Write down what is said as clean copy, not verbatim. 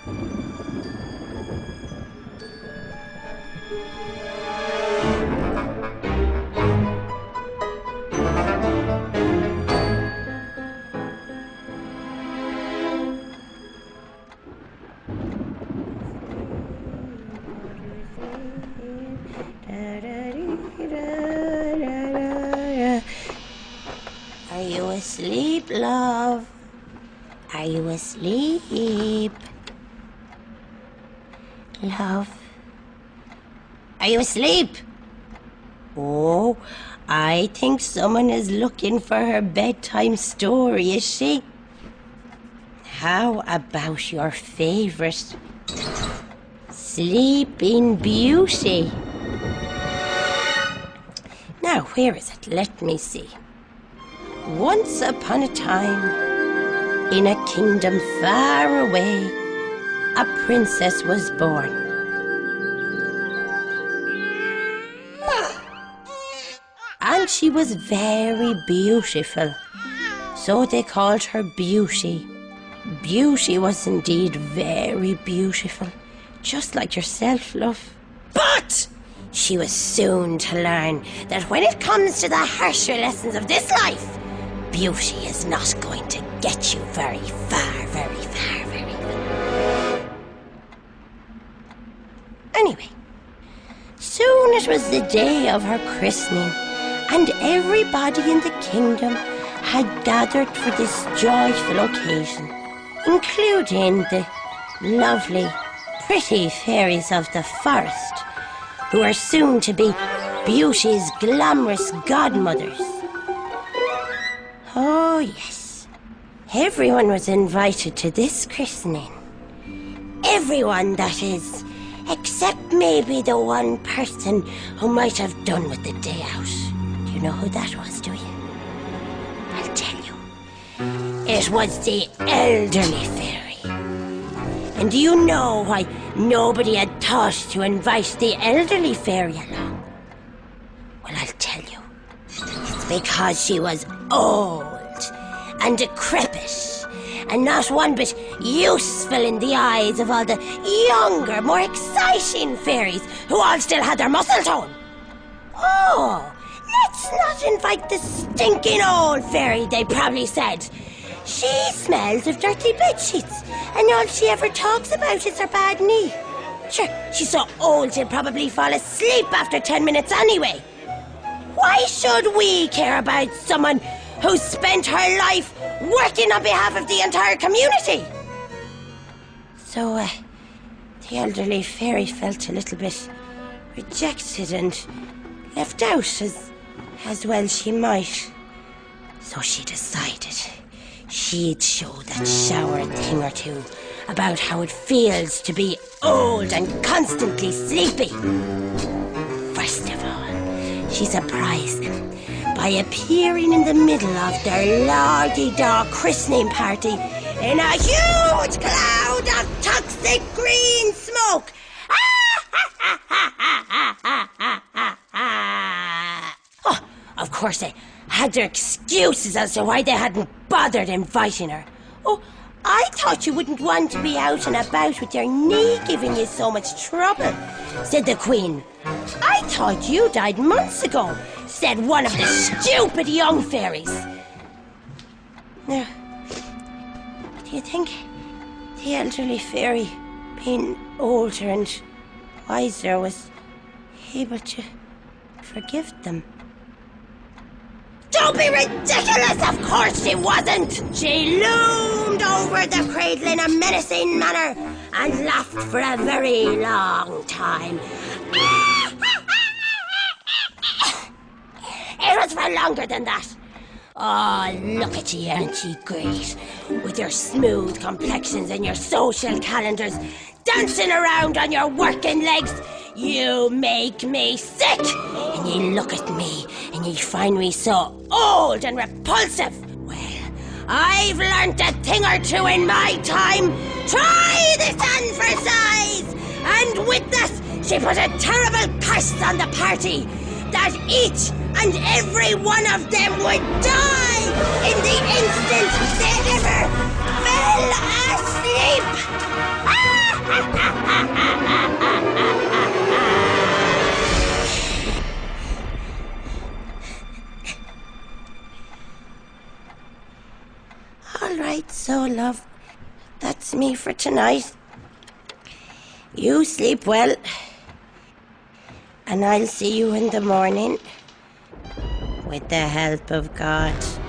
Are you asleep, love? Are you asleep? Love? Are you asleep? Oh, I think someone is looking for her bedtime story, is she? How about your favourite Sleeping Beauty? Now, where is it? Let me see. Once upon a time, in a kingdom far away, a princess was born. And she was very beautiful, so they called her Beauty. Beauty was indeed very beautiful, just like yourself, love. But she was soon to learn that when it comes to the harsher lessons of this life, beauty is not going to get you very far, very far, very far. Anyway, soon it was the day of her christening, and everybody in the kingdom had gathered for this joyful occasion, including the lovely, pretty fairies of the forest, who are soon to be Beauty's glamorous godmothers. Oh, yes. Everyone was invited to this christening. Everyone, that is, except maybe the one person who might have done with the day out. Do you know who that was, do you? I'll tell you. It was the elderly fairy. And do you know why nobody had thought to invite the elderly fairy along? Well, I'll tell you. It's because she was old and decrepit and not one bit useful in the eyes of all the younger, more exciting fairies who all still had their muscle tone. Oh, let's not invite the stinking old fairy, they probably said. She smells of dirty bedsheets, and all she ever talks about is her bad knee. Sure, she's so old she'll probably fall asleep after 10 minutes anyway. Why should we care about someone who spent her life working on behalf of the entire community? So, the elderly fairy felt a little bit rejected and left out, as well she might. So she decided she'd show that shower a thing or two about how it feels to be old and constantly sleepy. First of all, she surprised them by appearing in the middle of their lordy-daw christening party in a huge cloud of toxic green smoke. Oh, of course they had their excuses as to why they hadn't bothered inviting her. Oh, I thought you wouldn't want to be out and about with your knee giving you so much trouble, said the Queen. I thought you died months ago, said one of the stupid young fairies. Now, do you think the elderly fairy, being older and wiser, was able to forgive them? Don't be ridiculous! Of course she wasn't! She loomed over the cradle in a menacing manner and laughed for a very long time. It was for longer than that. Oh, look at you, aren't you great? With your smooth complexions and your social calendars, dancing around on your working legs. You make me sick. And you look at me and you find me so old and repulsive. Well, I've learnt a thing or two in my time. Try this on for size. And with this, she put a terrible curse on the party that each and every one of them would die in the instant they ever fell asleep. Ah! that's me for tonight. You sleep well, and I'll see you in the morning with the help of God.